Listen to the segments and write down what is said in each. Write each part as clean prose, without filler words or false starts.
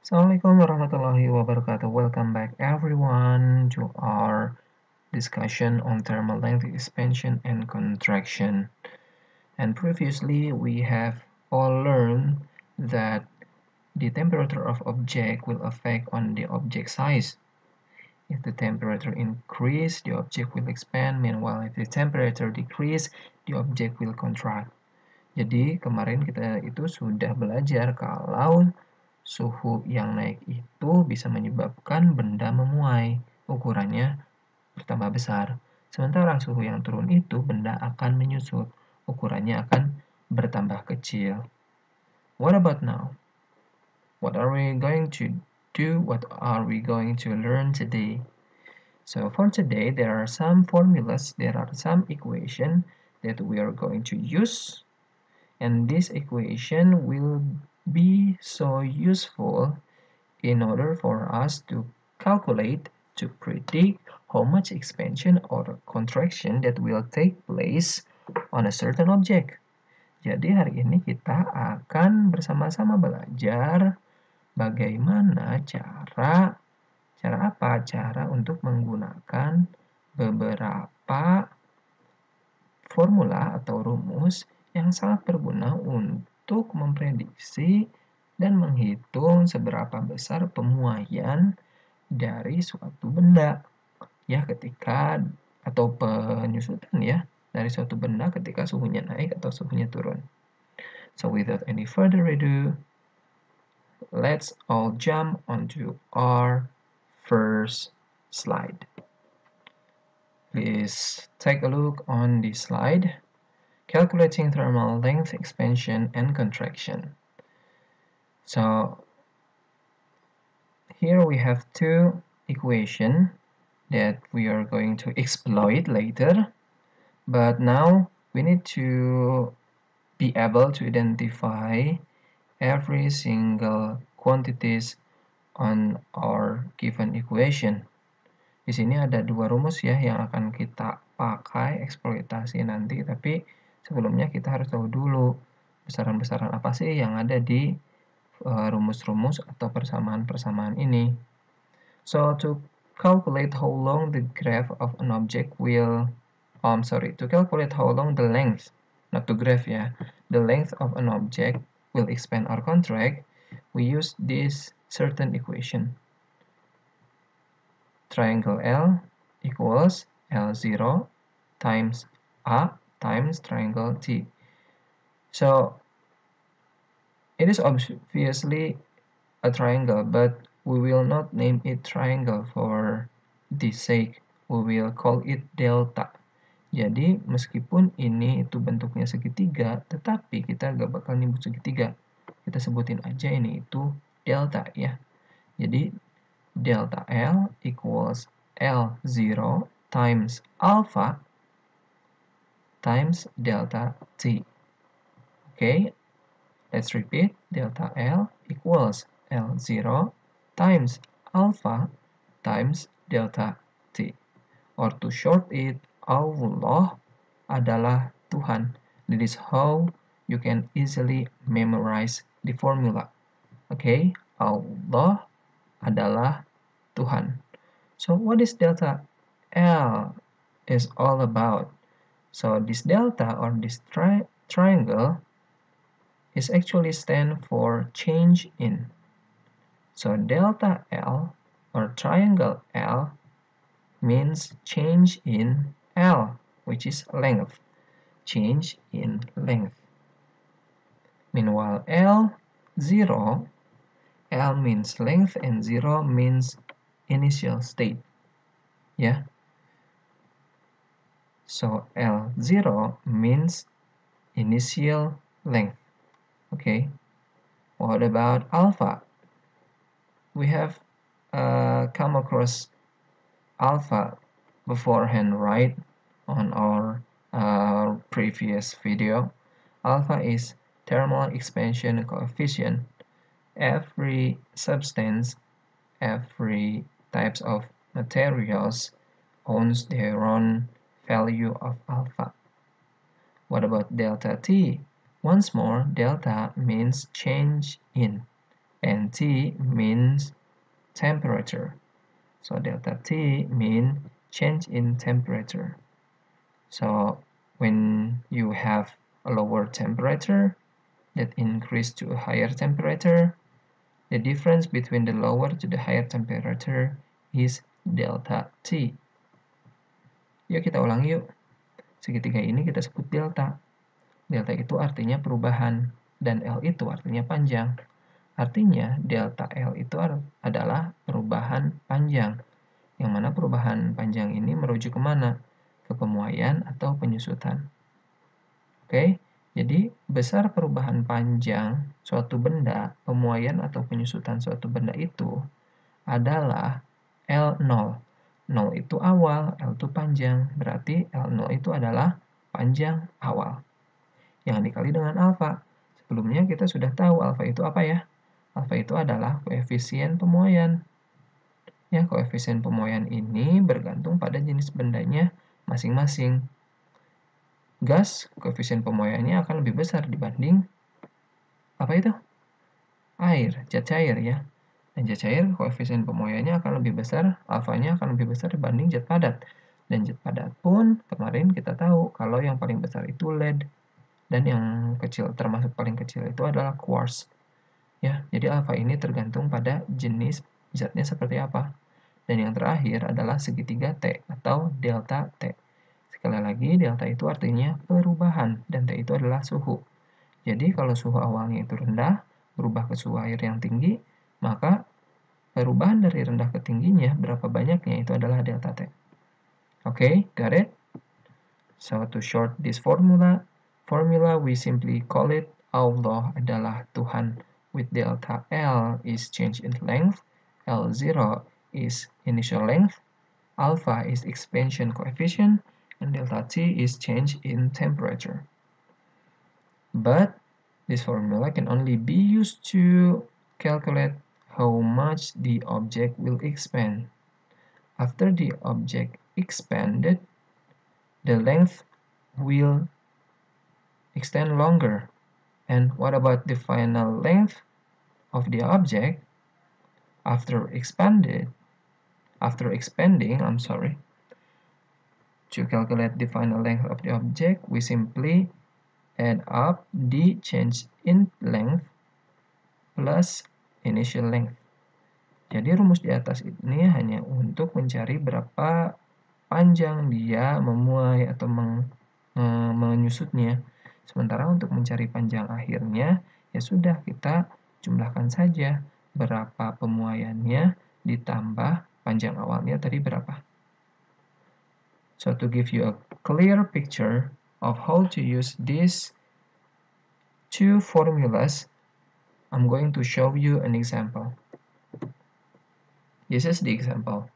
Assalamualaikum warahmatullahi wabarakatuh. Welcome back everyone to our discussion on thermal length expansion and contraction. And previously we have all learned that the temperature of object will affect on the object size. If the temperature increase, the object will expand. Meanwhile, if the temperature decrease, the object will contract. Jadi kemarin kita itu sudah belajar kalau suhu yang naik itu bisa menyebabkan benda memuai, ukurannya bertambah besar. Sementara suhu yang turun itu benda akan menyusut, ukurannya akan bertambah kecil. What about now? What are we going to do? What are we going to learn today? So for today, there are some formulas, there are some equations that we are going to use. And this equation will be so useful in order for us to calculate, to predict how much expansion or contraction that will take place on a certain object. Jadi hari ini kita akan bersama-sama belajar bagaimana cara apa? Cara untuk menggunakan beberapa formula atau rumus yang sangat berguna untuk memprediksi dan menghitung seberapa besar pemuaian dari suatu benda ya ketika atau penyusutan ya dari suatu benda ketika suhunya naik atau suhunya turun. So without any further ado, let's all jump onto our first slide. Please take a look on the slide. Calculating thermal length expansion and contraction. So here we have two equations that we are going to exploit later, but now we need to be able to identify every single quantities on our given equation. Di sini ada dua rumus ya yang akan kita pakai eksploitasi nanti, tapi sebelumnya kita harus tahu dulu besaran-besaran apa sih yang ada di rumus-rumus atau persamaan-persamaan ini. So to calculate how long the graph of an object will, to calculate how long the length, not to graph ya, the length of an object will expand or contract, we use this certain equation. Triangle L equals L0 times A times triangle T. So it is obviously a triangle, but we will not name it triangle for this sake. We will call it delta. Jadi meskipun ini itu bentuknya segitiga, tetapi kita gak bakal nyebut segitiga. Kita sebutin aja ini itu delta ya. Jadi delta L equals L0 times alpha times delta T. Okay, let's repeat. Delta L equals L0 times alpha times delta T. Or to short it, Allah adalah Tuhan. That is how you can easily memorize the formula. Okay, Allah adalah Tuhan. So what is delta L is all about? So this delta or this triangle is actually stand for change in. So delta L or triangle L means change in L, which is length. Change in length. Meanwhile L0, L means length and 0 means initial state. Yeah. So L0 means initial length. Okay. What about alpha? We have come across alpha beforehand, right? On our previous video. Alpha is thermal expansion coefficient. Every substance, every types of materials owns their own value of alpha. What about delta T? Once more, delta means change in. and T means temperature. So delta T means change in temperature. So when you have a lower temperature that increase to a higher temperature, the difference between the lower to the higher temperature is delta T. Yuk kita ulang yuk. Segitiga ini kita sebut delta. Delta itu artinya perubahan, dan L itu artinya panjang. Artinya delta L itu adalah perubahan panjang, yang mana perubahan panjang ini merujuk kemana? Ke pemuaian atau penyusutan. Oke, jadi besar perubahan panjang suatu benda, pemuaian atau penyusutan suatu benda itu adalah L0. 0 itu awal, L itu panjang, berarti L0 itu adalah panjang awal. Yang dikali dengan alfa. Sebelumnya kita sudah tahu alfa itu apa ya? Alfa itu adalah koefisien pemuaian. Ya, koefisien pemuaian ini bergantung pada jenis bendanya masing-masing. Gas, koefisien pemuaiannya akan lebih besar dibanding apa itu? Air, zat cair ya. Dan zat cair koefisien pemuaiannya akan lebih besar, alfanya akan lebih besar dibanding zat padat. Dan zat padat pun kemarin kita tahu kalau yang paling besar itu lead, dan yang kecil termasuk paling kecil itu adalah quartz. Ya, jadi alfa ini tergantung pada jenis zatnya seperti apa. Dan yang terakhir adalah segitiga T atau delta T. Sekali lagi, delta itu artinya perubahan, dan T itu adalah suhu. Jadi kalau suhu awalnya itu rendah, berubah ke suhu air yang tinggi, maka perubahan dari rendah ke tingginya, berapa banyaknya, itu adalah delta T. Okay, got it? So to short this formula we simply call it Allah adalah Tuhan, with delta L is change in length, L0 is initial length, alpha is expansion coefficient, and delta T is change in temperature. But this formula can only be used to calculate how much the object will expand. After the object expanded, the length will extend longer. And what about the final length of the object after expanding? To calculate the final length of the object, we simply add up the change in length plus initial length. Jadi rumus di atas ini hanya untuk mencari berapa panjang dia memuai atau menyusutnya. Sementara untuk mencari panjang akhirnya, ya sudah kita jumlahkan saja berapa pemuaiannya ditambah panjang awalnya tadi berapa. So to give you a clear picture of how to use these two formulas, I'm going to show you an example. This is the example.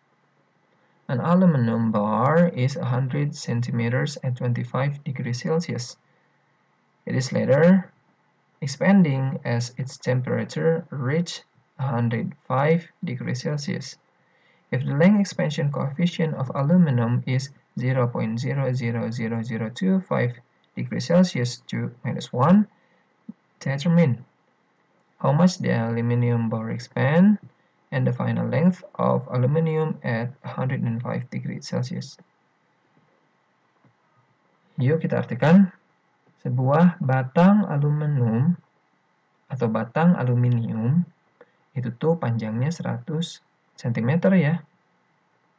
An aluminum bar is 100 centimeters at 25 degrees Celsius. It is later expanding as its temperature reaches 105 degrees Celsius. If the length expansion coefficient of aluminum is 0.000025 degrees Celsius to -1, determine how much the aluminum bar expand and the final length of aluminum at 105 degrees Celsius. Yuk kita artikan. Sebuah batang aluminium atau batang aluminium itu tuh panjangnya 100 cm ya,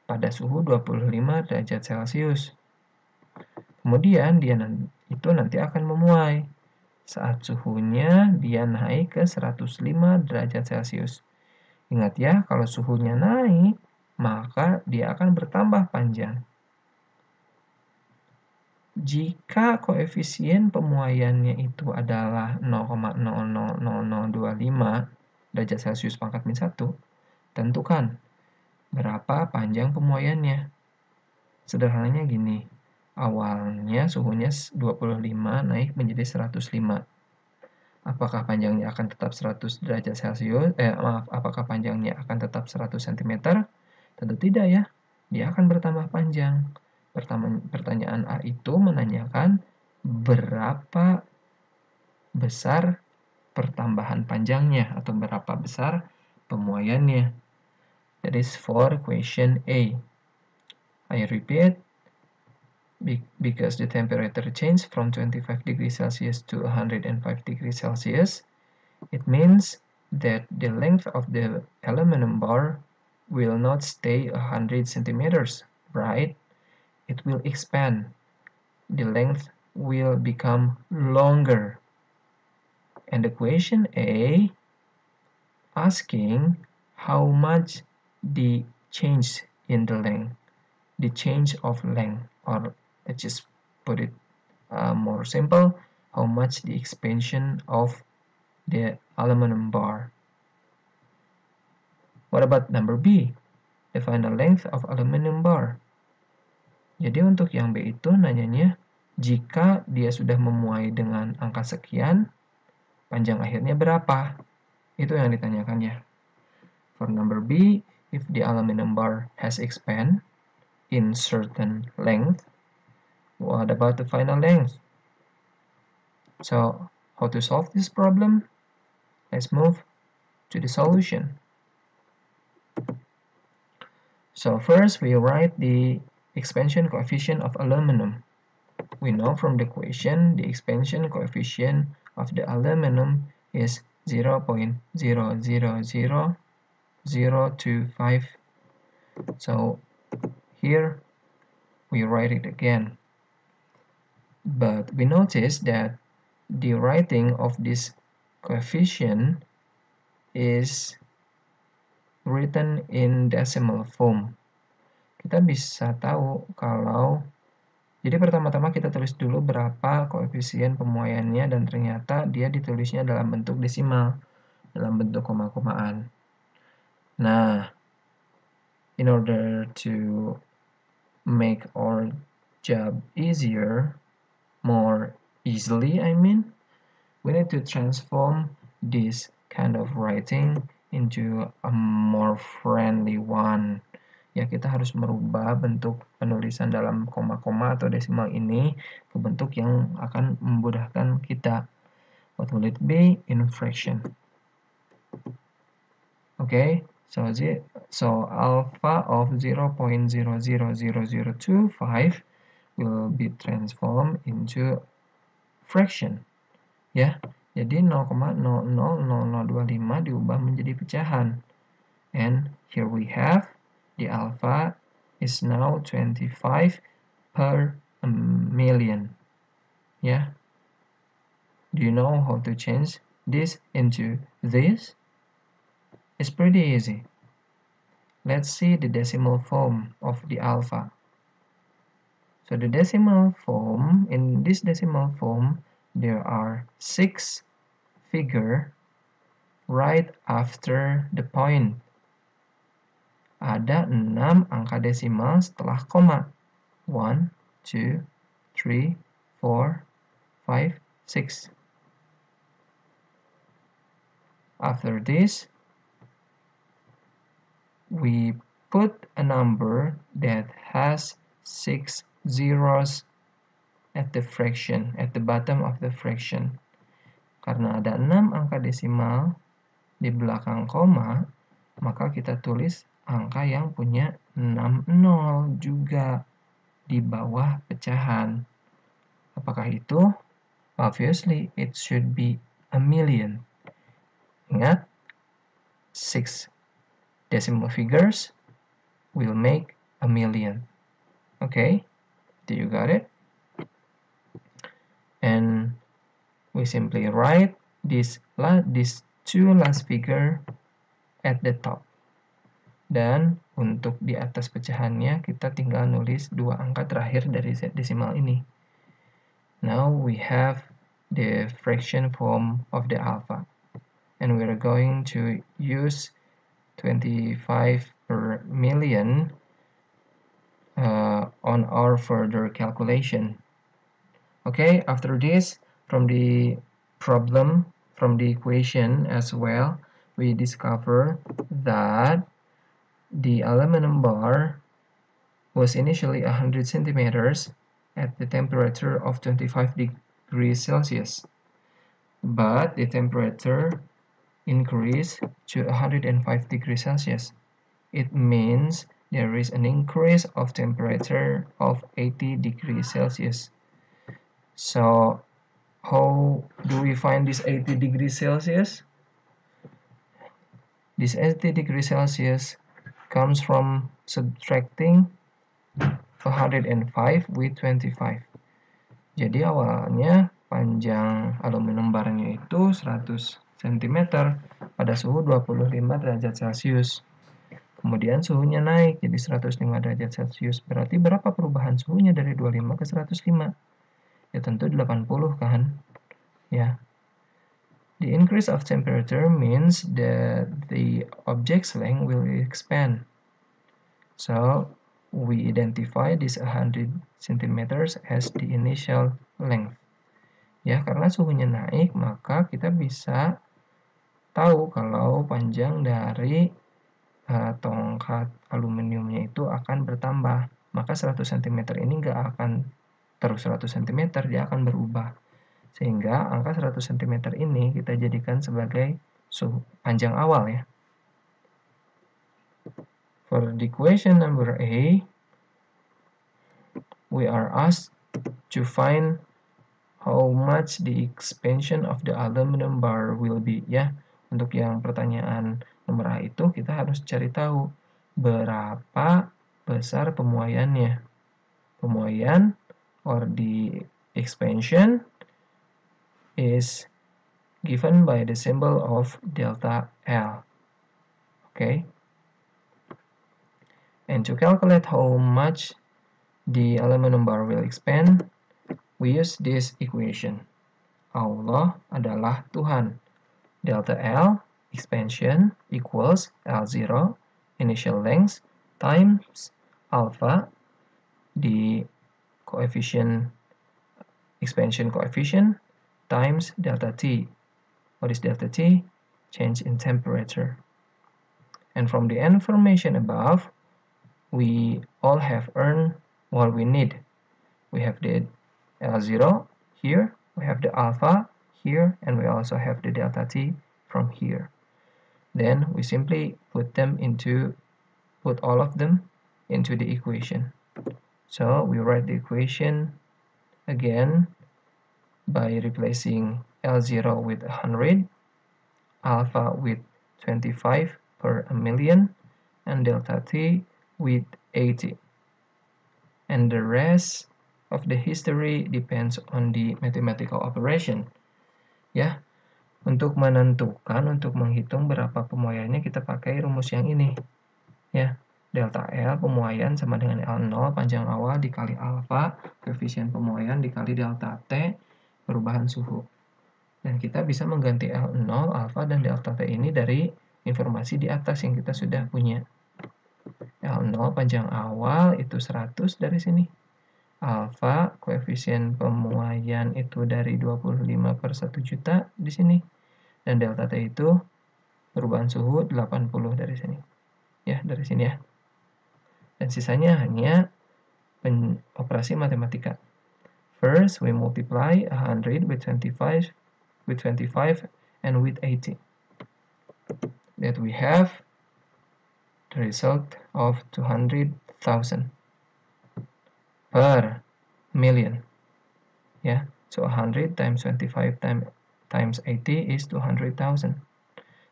pada suhu 25 derajat Celcius. Kemudian dia itu nanti akan memuai saat suhunya dia naik ke 105 derajat Celcius. Ingat ya, kalau suhunya naik, maka dia akan bertambah panjang. Jika koefisien pemuaiannya itu adalah 0,000025 derajat Celcius pangkat min 1, tentukan berapa panjang pemuaiannya. Sederhananya gini, awalnya suhunya 25 naik menjadi 105. Apakah panjangnya akan tetap 100 derajat Celcius? Apakah panjangnya akan tetap 100 cm? Tentu tidak ya, dia akan bertambah panjang. Pertanyaan A itu menanyakan berapa besar pertambahan panjangnya atau berapa besar pemuaiannya. That is for question A. I repeat, because the temperature changed from 25 degrees Celsius to 105 degrees Celsius, it means that the length of the aluminum bar will not stay 100 centimeters, right? It will expand. The length will become longer. And the question A asking how much the change in the length, the change of length, or let's just put it more simple, how much the expansion of the aluminum bar. What about number B? The final length of aluminum bar. Jadi untuk yang B itu nanyanya, jika dia sudah memuai dengan angka sekian, panjang akhirnya berapa? Itu yang ditanyakannya. For number B, if the aluminum bar has expanded in certain length, what about the final length? So, how to solve this problem? Let's move to the solution. So first we write the expansion coefficient of aluminum. We know from the equation the expansion coefficient of the aluminum is 0.000025. So here we write it again. But we notice that the writing of this coefficient is written in decimal form. Kita bisa tahu kalau jadi pertama-tama kita tulis dulu berapa koefisien pemuaiannya dan ternyata dia ditulisnya dalam bentuk desimal, dalam bentuk koma-komaan. Nah, in order to make our job easier, more easily we need to transform this kind of writing into a more friendly one. Ya, kita harus merubah bentuk penulisan dalam koma-koma atau desimal ini ke bentuk yang akan memudahkan kita. What will it be? In fraction. Okay, so alpha of 0.000025 will be transformed into fraction. Ya, jadi 0,000025 diubah menjadi pecahan. And here we have the alpha is now 25 per million. Yeah. Do you know how to change this into this? It's pretty easy. Let's see the decimal form of the alpha. So the decimal form, in this decimal form, there are 6 figures right after the point. Ada 6 angka desimal setelah koma. 1, 2, 3, 4, 5, 6. After this, we put a number that has 6 zeros at the fraction, at the bottom of the fraction. Karena ada 6 angka desimal di belakang koma, maka kita tulis angka yang punya 6 nol juga di bawah pecahan. Apakah itu? Obviously, it should be a million. Ingat, 6 decimal figures will make a million. Okay, do you got it? And we simply write these 2 last figure at the top. Dan untuk di atas pecahannya kita tinggal nulis 2 angka terakhir dari desimal ini. Now we have the fraction form of the alpha. And we're going to use 25 per million on our further calculation. Okay, after this, from the problem, from the equation as well, we discover that the aluminum bar was initially 100 centimeters at the temperature of 25 degrees Celsius. but the temperature increased to 105 degrees Celsius. It means there is an increase of temperature of 80 degrees Celsius. So how do we find this 80 degrees Celsius? This 80 degrees Celsius comes from subtracting 105 with 25. Jadi awalnya panjang aluminium barnya itu 100 cm pada suhu 25 derajat Celcius. Kemudian suhunya naik jadi 105 derajat Celcius. Berarti berapa perubahan suhunya dari 25 ke 105? Ya tentu 80 kan? Ya. The increase of temperature means that the object's length will expand. So, we identify this 100 cm as the initial length. Ya, karena suhunya naik, maka kita bisa tahu kalau panjang dari tongkat aluminiumnya itu akan bertambah. Maka 100 cm ini nggak akan terus 100 cm, dia akan berubah. Sehingga angka 100 cm ini kita jadikan sebagai suhu panjang awal ya. For the question number A, we are asked to find how much the expansion of the aluminum bar will be ya. Untuk yang pertanyaan nomor A itu kita harus cari tahu berapa besar pemuaiannya. Pemuaian or the expansion is given by the symbol of delta L. Okay? And to calculate how much the aluminum bar will expand, we use this equation. Allah adalah Tuhan. Delta L, expansion, equals L0, initial length, times alpha, the coefficient, expansion coefficient, times delta T. What is delta T? Change in temperature. And from the information above, we all have earned what we need. We have the L0 here, we have the alpha here, and we also have the delta T from here. Then we simply put all of them into the equation. So we write the equation again by replacing L0 with 100, alpha with 25 per million, and delta T with 80. And the rest of the history depends on the mathematical operation. Ya, untuk menghitung berapa pemuaiannya kita pakai rumus yang ini. Ya, delta L pemuaian sama dengan L0 panjang awal dikali alfa, koefisien pemuaian dikali delta T, perubahan suhu. Dan kita bisa mengganti L0, alfa, dan delta T ini dari informasi di atas yang kita sudah punya. L0 panjang awal itu 100 dari sini. Alfa, koefisien pemuaian itu dari 25 per 1 juta di sini. Dan delta T itu perubahan suhu 80 dari sini. Ya, dari sini ya. Dan sisanya hanya operasi matematika. First, we multiply 100 with 25 and with 80. That we have the result of 200,000 per million. Yeah, so 100 times 25 times 80 is 200,000.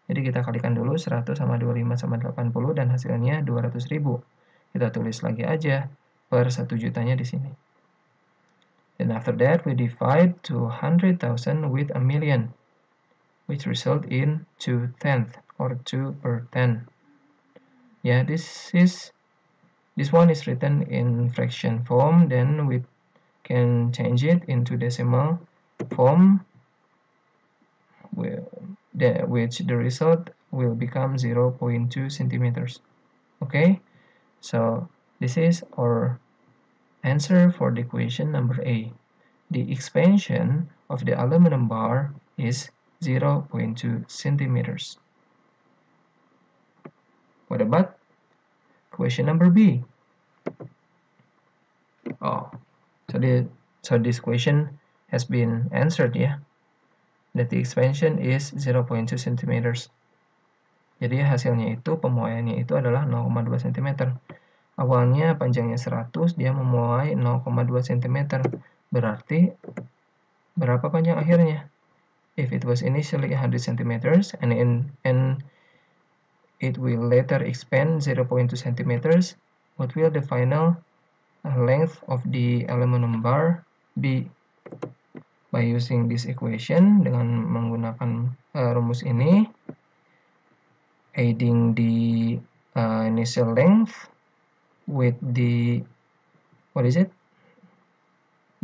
Jadi kita kalikan dulu 100 sama 25 sama 80 dan hasilnya 200.000. Kita tulis lagi aja per 1 jutanya di sini. Then after that we divide 200,000 with a million, which result in 2/10 or 2 per 10. Yeah, this one is written in fraction form, then we can change it into decimal form, which the result will become 0.2 centimeters. Okay, so this is our answer for the equation number A. The expansion of the aluminum bar is 0.2 centimeters. What about question number B? Oh, so this question has been answered, yeah. that the expansion is 0.2 cm. Jadi hasilnya itu, pemuaiannya itu adalah 0,2 cm. Awalnya panjangnya 100, dia memuai 0,2 cm. Berarti berapa panjang akhirnya? If it was initially 100 cm and it will later expand 0.2 cm, what will the final length of the aluminum bar be? By using this equation, dengan menggunakan rumus ini, adding the initial length with the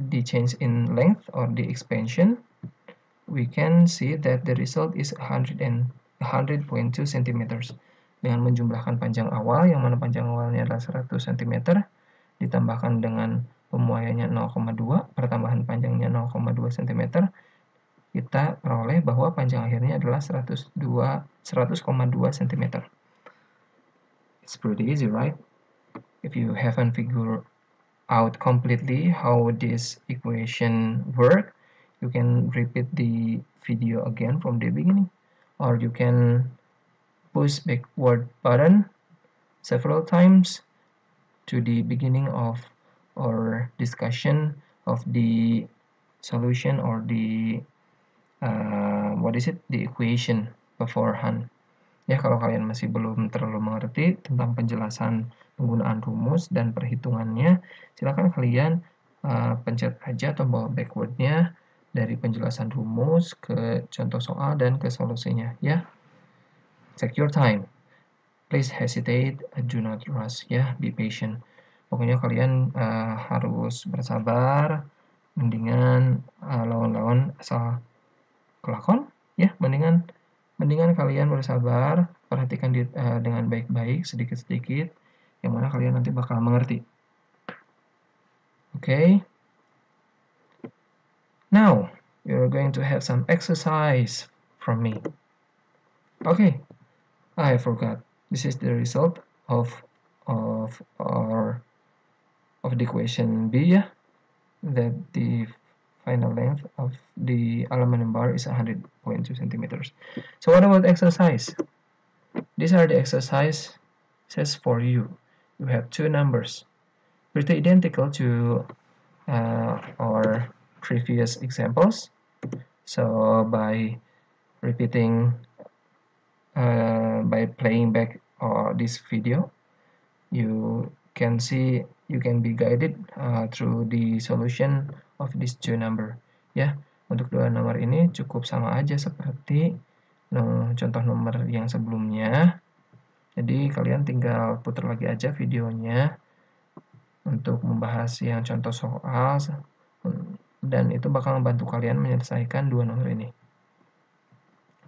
the change in length or the expansion, we can see that the result is 100.2 cm. Dengan menjumlahkan panjang awal, yang mana panjang awalnya adalah 100 cm, ditambahkan dengan pemuaiannya 0,2, pertambahan panjangnya 0,2 cm, kita peroleh bahwa panjang akhirnya adalah 100,2 cm. It's pretty easy, right? If you haven't figured out completely how this equation works, you can repeat the video again from the beginning, or you can push backward button several times to the beginning of our discussion of the solution or the the equation beforehand. Ya, kalau kalian masih belum terlalu mengerti tentang penjelasan penggunaan rumus dan perhitungannya, silakan kalian pencet aja tombol backward-nya dari penjelasan rumus ke contoh soal dan ke solusinya, ya. Take your time. Please hesitate, do not rush, ya. Be patient. Pokoknya kalian harus bersabar, mendingan lawan-lawan asal kelakon, ya. Mendingan kalian bersabar, perhatikan dengan baik-baik, sedikit-sedikit, yang mana kalian nanti bakal mengerti. Okay? Now, you're going to have some exercise from me. Okay, I forgot. This is the result of the equation B, yeah? That the final length of the aluminum bar is 100.2 centimeters. So what about exercise? These are the exercises for you. You have two numbers, pretty identical to our previous examples. So by repeating, by playing back this video, you can be guided through the solution of these two number. Ya, untuk dua nomor ini cukup sama aja seperti contoh nomor yang sebelumnya. Jadi kalian tinggal putar lagi aja videonya untuk membahas yang contoh soal, dan itu bakal membantu kalian menyelesaikan dua nomor ini.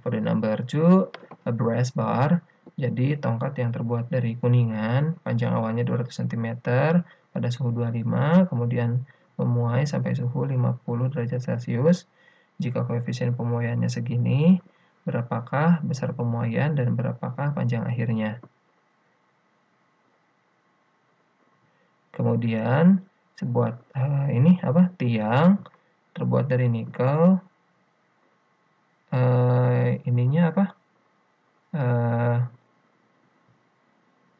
For the number 2, a brass bar. Jadi tongkat yang terbuat dari kuningan, panjang awalnya 200 cm pada suhu 25, kemudian memuai sampai suhu 50 derajat Celcius. Jika koefisien pemuaiannya segini, berapakah besar pemuaian dan berapakah panjang akhirnya? Kemudian sebuah tiang terbuat dari nikel.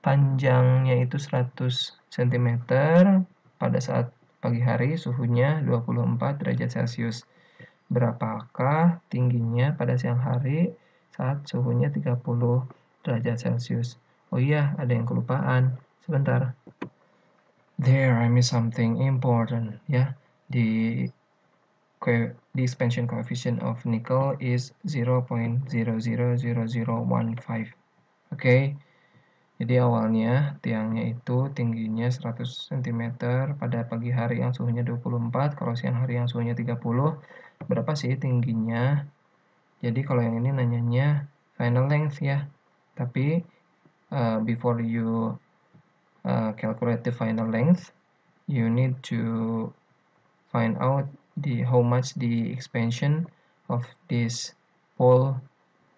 Panjangnya itu 100 cm pada saat pagi hari, suhunya 24 derajat Celcius. Berapakah tingginya pada siang hari saat suhunya 30 derajat Celcius? Oh iya, ada yang kelupaan. Sebentar. There, I missed something important, ya. The expansion coefficient of nickel is 0.000015. Okay. Jadi awalnya tiangnya itu tingginya 100 cm pada pagi hari yang suhunya 24, kalau siang hari yang suhunya 30, berapa sih tingginya? Jadi kalau yang ini nanyanya final length, ya. Tapi before you calculate the final length, you need to find out how much the expansion of this pole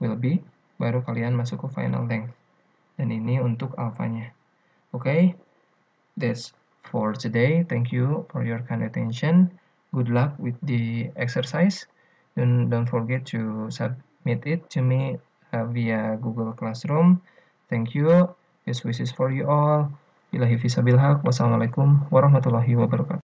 will be, baru kalian masuk ke final length. Dan ini untuk alfanya. Okay, that's for today. Thank you for your kind attention. Good luck with the exercise. Don't forget to submit it to me via Google Classroom. Thank you. Best wishes for you all. Billahi fisabil haq. Wassalamualaikum warahmatullahi wabarakatuh.